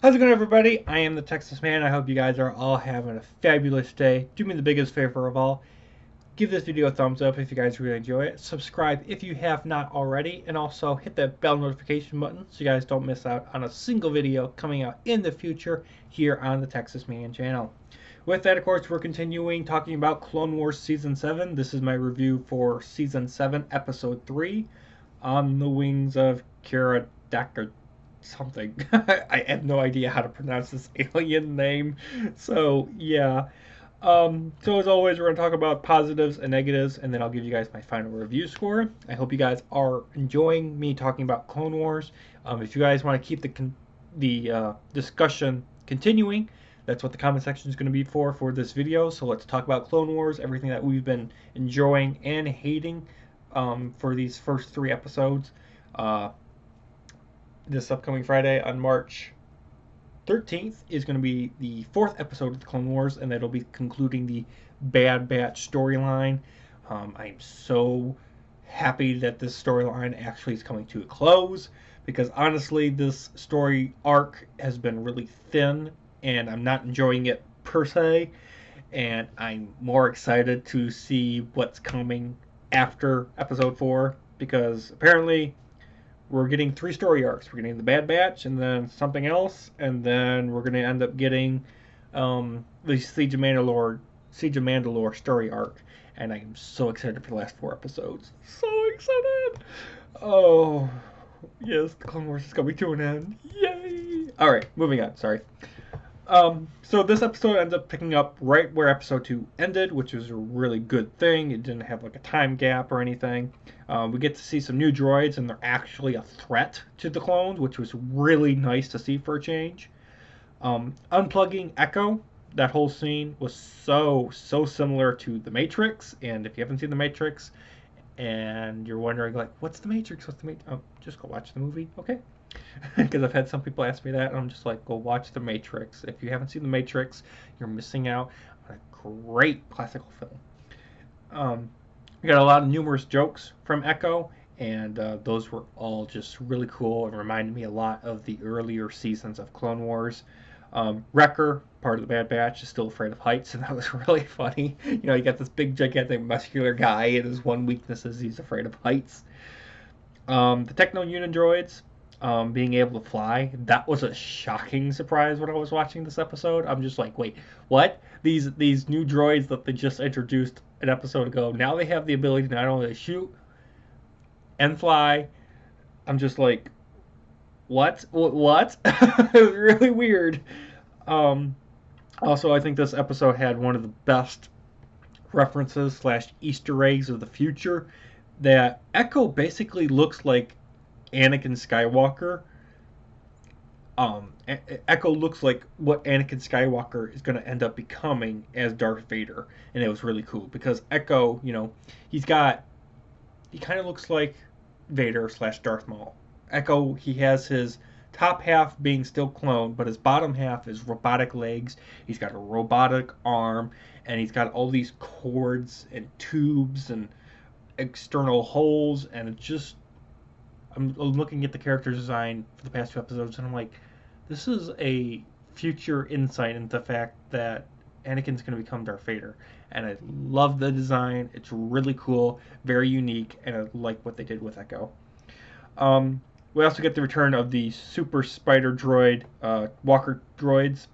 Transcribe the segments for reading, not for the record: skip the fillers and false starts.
How's it going, everybody? I am the Texas Man. I hope you guys are all having a fabulous day. Do me the biggest favor of all. Give this video a thumbs up if you guys really enjoy it. Subscribe if you have not already. And also hit that bell notification button so you guys don't miss out on a single video coming out in the future here on the Texas Man channel. With that, of course, we're continuing talking about Clone Wars Season 7. This is my review for Season 7, Episode 3, On the Wings of Keeradaks something. I have no idea how to pronounce this alien name. So, yeah. So as always, we're going to talk about positives and negatives, and then I'll give you guys my final review score. I hope you guys are enjoying me talking about Clone Wars. If you guys want to keep the discussion continuing, that's what the comment section is going to be for this video. So let's talk about Clone Wars, everything that we've been enjoying and hating for these first 3 episodes. This upcoming Friday on March 13th is going to be the 4th episode of the Clone Wars, and that'll be concluding the Bad Batch storyline. I'm so happy that this storyline actually is coming to a close, because honestly, this story arc has been really thin, and I'm not enjoying it per se, and I'm more excited to see what's coming after episode 4, because apparently we're getting 3 story arcs. We're getting the Bad Batch, and then something else, and then we're going to end up getting the Siege of Mandalore story arc. And I am so excited for the last 4 episodes. So excited! Oh, yes, the Clone Wars is coming to an end. Yay! All right, moving on. Sorry. So this episode ends up picking up right where episode 2 ended, which was a really good thing. It didn't have like a time gap or anything. We get to see some new droids, and they're actually a threat to the clones, which was really nice to see for a change. Unplugging Echo, that whole scene was so similar to The Matrix, and if you haven't seen The Matrix and you're wondering like, what's The Matrix? Just go watch the movie, okay? Because I've had some people ask me that, and I'm just like, go watch The Matrix. If you haven't seen The Matrix, you're missing out on a great classical film. We got a lot of numerous jokes from Echo, and those were all just really cool and reminded me a lot of the earlier seasons of Clone Wars. Wrecker, part of the Bad Batch, is still afraid of heights, and that was really funny. You know, you got this big, gigantic, muscular guy, and his one weakness is he's afraid of heights. The Techno Unit droids, being able to fly, that was a shocking surprise when I was watching this episode. I'm just like, wait, what? These new droids that they just introduced an episode ago, now they have the ability to not only shoot and fly. I'm just like, what? What? It was really weird. Also, I think this episode had one of the best references slash Easter eggs of the future. That Echo basically looks like Anakin Skywalker. Echo looks like what Anakin Skywalker is going to end up becoming as Darth Vader, and it was really cool because Echo, you know, he kind of looks like Vader slash Darth Maul. Echo, he has his top half being still cloned, but his bottom half is robotic legs. He's got a robotic arm, and he's got all these cords and tubes and external holes, and it's just, I'm looking at the character design for the past 2 episodes, and I'm like, this is a future insight into the fact that Anakin's going to become Darth Vader. And I love the design. It's really cool, very unique, and I like what they did with Echo. We also get the return of the Super Spider Droid, Walker droids,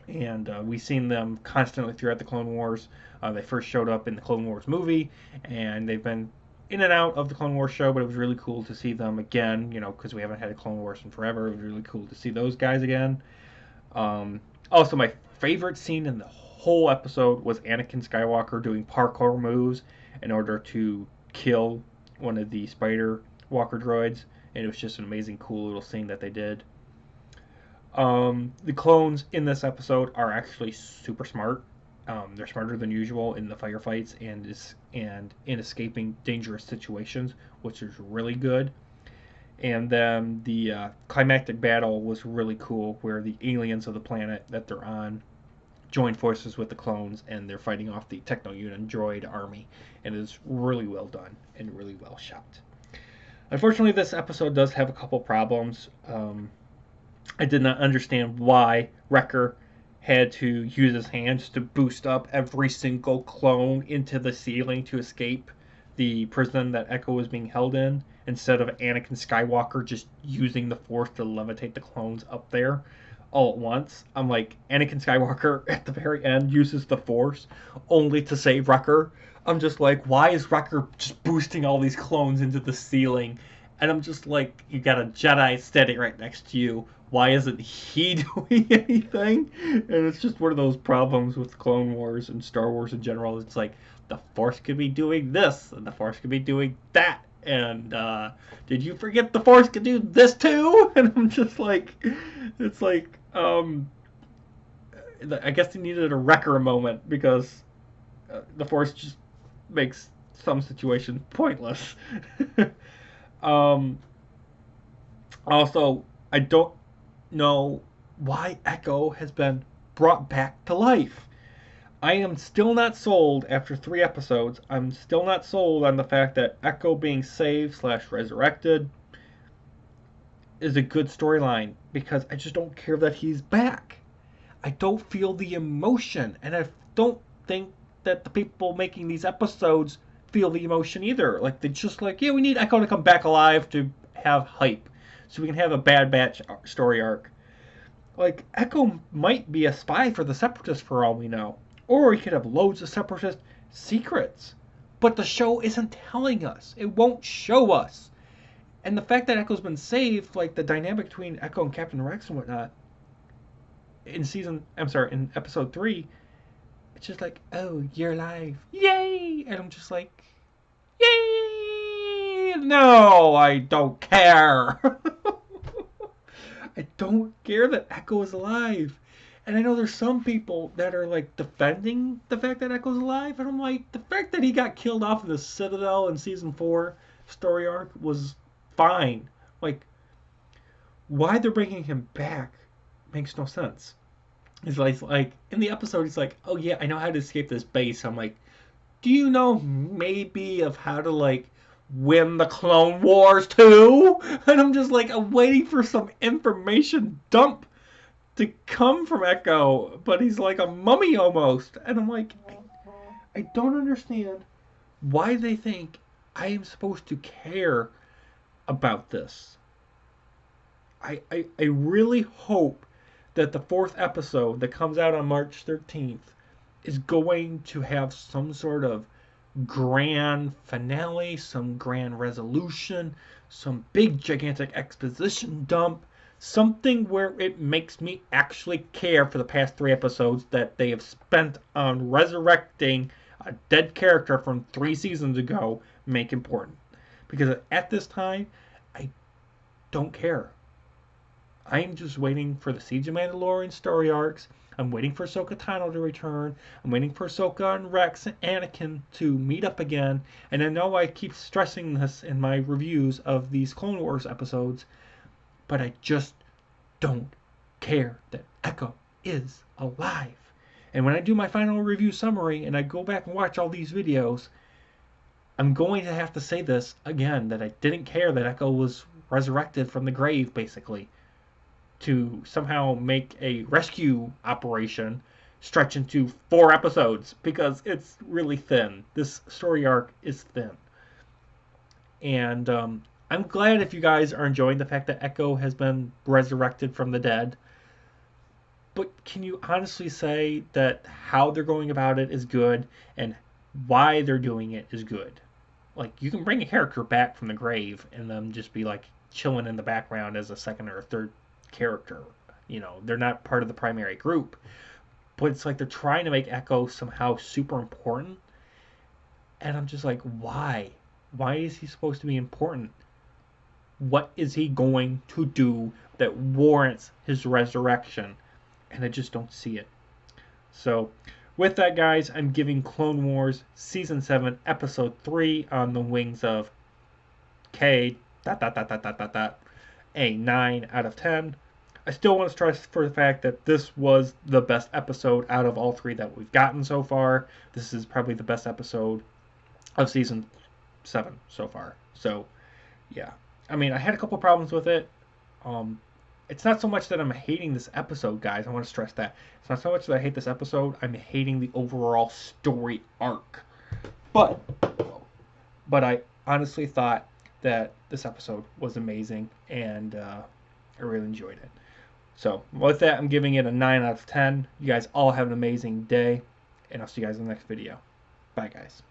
and we've seen them constantly throughout the Clone Wars. They first showed up in the Clone Wars movie, and they've been in and out of the Clone Wars show, but it was really cool to see them again, you know, because we haven't had a Clone Wars in forever. It was really cool to see those guys again. Also, my favorite scene in the whole episode was Anakin Skywalker doing parkour moves in order to kill one of the Spider Walker droids, and it was just an amazing, cool little scene that they did. The clones in this episode are actually super smart. They're smarter than usual in the firefights and in escaping dangerous situations, which is really good. And then the climactic battle was really cool, where the aliens of the planet that they're on join forces with the clones, and they're fighting off the Techno Unit droid army. And it is really well done and really well shot. Unfortunately, this episode does have a couple problems. I did not understand why Wrecker had to use his hands to boost up every single clone into the ceiling to escape the prison that Echo was being held in, instead of Anakin Skywalker just using the Force to levitate the clones up there all at once. I'm like, Anakin Skywalker at the very end uses the Force only to save Wrecker. I'm just like, why is Wrecker just boosting all these clones into the ceiling? And I'm just like, you got a Jedi standing right next to you. Why isn't he doing anything? And it's just one of those problems with Clone Wars and Star Wars in general. It's like the Force could be doing this, and the Force could be doing that. And did you forget the Force could do this too? And I'm just like, it's like, I guess they needed a Wrecker moment because the Force just makes some situations pointless. um, Also, I don't know why Echo has been brought back to life. I am still not sold after 3 episodes. I'm still not sold on the fact that Echo being saved slash resurrected is a good storyline because I just don't care that he's back. I don't feel the emotion, and I don't think that the people making these episodes feel the emotion either. Like they're just like, yeah, we need Echo to come back alive to have hype, so we can have a Bad Batch story arc. Like Echo might be a spy for the Separatists for all we know, or he could have loads of Separatist secrets. But the show isn't telling us. It won't show us. And the fact that Echo's been saved, like the dynamic between Echo and Captain Rex and whatnot, in episode 3, it's just like, oh, you're alive, yay! And I'm just like, yay! No, I don't care. I don't care that Echo is alive. And I know there's some people that are like defending the fact that Echo's alive, and I'm like, the fact that he got killed off in the Citadel in season 4 story arc was fine. Like, why they're bringing him back makes no sense. It's like in the episode, he's like, "Oh yeah, I know how to escape this base." I'm like, "Do you know maybe of how to like win the Clone Wars too?" And I'm just like, I'm waiting for some information dump to come from Echo, but he's like a mummy almost, and I'm like, I don't understand why they think I am supposed to care about this. I really hope that the 4th episode that comes out on March 13th is going to have some sort of grand finale, some grand resolution, some big gigantic exposition dump, something where it makes me actually care for the past 3 episodes that they have spent on resurrecting a dead character from 3 seasons ago make important. Because at this time, I don't care. I'm just waiting for the Siege of Mandalorian story arcs. I'm waiting for Ahsoka Tano to return. I'm waiting for Ahsoka and Rex and Anakin to meet up again. And I know I keep stressing this in my reviews of these Clone Wars episodes, but I just don't care that Echo is alive. And when I do my final review summary and I go back and watch all these videos, I'm going to have to say this again, that I didn't care that Echo was resurrected from the grave, basically, to somehow make a rescue operation stretch into 4 episodes, because it's really thin. This story arc is thin. And I'm glad if you guys are enjoying the fact that Echo has been resurrected from the dead. But can you honestly say that how they're going about it is good and why they're doing it is good? Like, you can bring a character back from the grave and them just be like chilling in the background as a second or a third character. You know, they're not part of the primary group. But it's like they're trying to make Echo somehow super important. And I'm just like, why? Why is he supposed to be important? What is he going to do that warrants his resurrection? And I just don't see it. So, with that, guys, I'm giving Clone Wars Season 7, Episode 3 on the wings of K a 9 out of 10. I still want to stress for the fact that this was the best episode out of all 3 that we've gotten so far. This is probably the best episode of Season 7 so far. So, yeah. I mean, I had a couple problems with it. it's not so much that I'm hating this episode, guys. I want to stress that. It's not so much that I hate this episode. I'm hating the overall story arc. But I honestly thought that this episode was amazing, and I really enjoyed it. So with that, I'm giving it a 9 out of 10. You guys all have an amazing day, and I'll see you guys in the next video. Bye, guys.